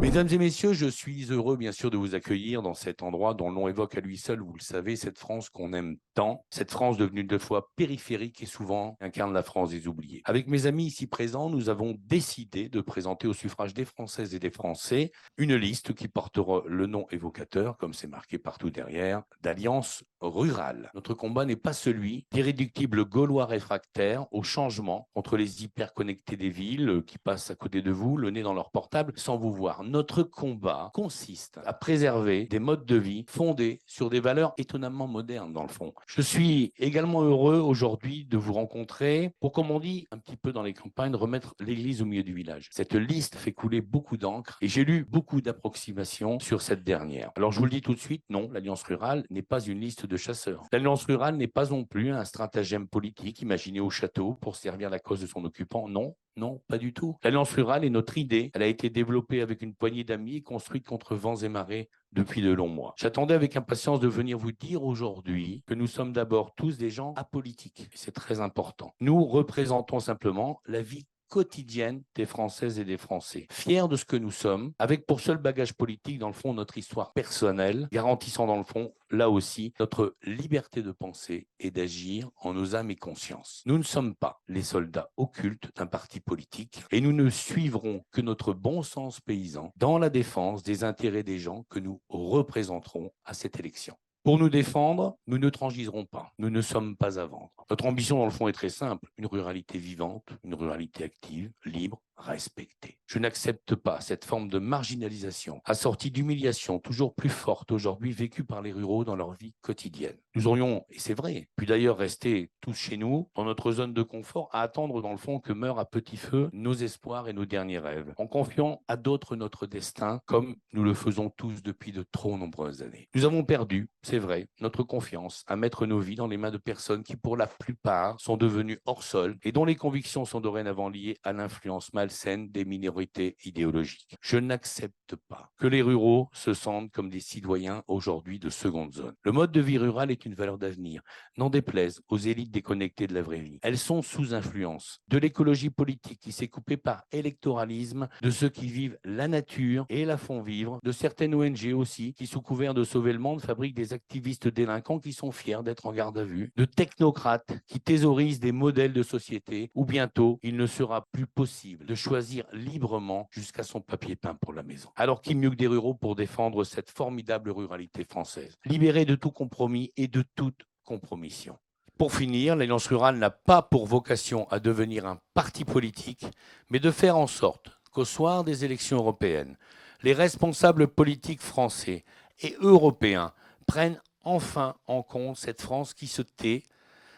Mesdames et messieurs, je suis heureux bien sûr de vous accueillir dans cet endroit dont le nom évoque à lui seul, vous le savez, cette France qu'on aime tant, cette France devenue deux fois périphérique et souvent incarne la France des oubliés. Avec mes amis ici présents, nous avons décidé de présenter au suffrage des Françaises et des Français une liste qui portera le nom évocateur, comme c'est marqué partout derrière, d'Alliance rurale. Notre combat n'est pas celui d'irréductibles Gaulois réfractaires au changement contre les hyperconnectés des villes qui passent à côté de vous, le nez dans leur portable, sans vous voir. Notre combat consiste à préserver des modes de vie fondés sur des valeurs étonnamment modernes, dans le fond. Je suis également heureux aujourd'hui de vous rencontrer pour, comme on dit un petit peu dans les campagnes, remettre l'église au milieu du village. Cette liste fait couler beaucoup d'encre et j'ai lu beaucoup d'approximations sur cette dernière. Alors je vous le dis tout de suite, non, l'Alliance rurale n'est pas une liste de chasseurs. L'Alliance rurale n'est pas non plus un stratagème politique imaginé au château pour servir la cause de son occupant. Non, non, pas du tout. L'Alliance rurale est notre idée. Elle a été développée avec une poignée d'amis et construite contre vents et marées depuis de longs mois. J'attendais avec impatience de venir vous dire aujourd'hui que nous sommes d'abord tous des gens apolitiques. C'est très important. Nous représentons simplement la vie quotidienne des Françaises et des Français. Fiers de ce que nous sommes, avec pour seul bagage politique, dans le fond, notre histoire personnelle, garantissant dans le fond, là aussi, notre liberté de penser et d'agir en nos âmes et consciences. Nous ne sommes pas les soldats occultes d'un parti politique et nous ne suivrons que notre bon sens paysan dans la défense des intérêts des gens que nous représenterons à cette élection. Pour nous défendre, nous ne transigerons pas. Nous ne sommes pas à vendre. Notre ambition, dans le fond, est très simple. Une ruralité vivante, une ruralité active, libre, respectée. Je n'accepte pas cette forme de marginalisation, assortie d'humiliation toujours plus forte aujourd'hui vécue par les ruraux dans leur vie quotidienne. Nous aurions, et c'est vrai, pu d'ailleurs rester tous chez nous, dans notre zone de confort, à attendre, dans le fond, que meurent à petit feu nos espoirs et nos derniers rêves, en confiant à d'autres notre destin, comme nous le faisons tous depuis de trop nombreuses années. Nous avons perdu, c'est vrai, notre confiance à mettre nos vies dans les mains de personnes qui, pour la plupart, sont devenues hors sol et dont les convictions sont dorénavant liées à l'influence malsaine des minorités idéologiques. Je n'accepte pas que les ruraux se sentent comme des citoyens aujourd'hui de seconde zone. Le mode de vie rural est une valeur d'avenir, n'en déplaise aux élites déconnectées de la vraie vie. Elles sont sous influence de l'écologie politique qui s'est coupée par électoralisme, de ceux qui vivent la nature et la font vivre, de certaines ONG aussi qui, sous couvert de sauver le monde, fabriquent des activistes délinquants qui sont fiers d'être en garde à vue, de technocrates qui thésaurisent des modèles de société où bientôt il ne sera plus possible de choisir librement jusqu'à son papier peint pour la maison. Alors qui mieux que des ruraux pour défendre cette formidable ruralité française, libérée de tout compromis et de toute compromission. Pour finir, l'Alliance rurale n'a pas pour vocation à devenir un parti politique, mais de faire en sorte qu'au soir des élections européennes, les responsables politiques français et européens prennent enfin en compte cette France qui se tait,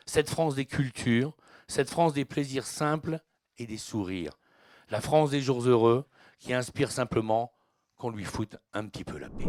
cette France des cultures, cette France des plaisirs simples et des sourires, la France des jours heureux qui inspire simplement qu'on lui foute un petit peu la paix.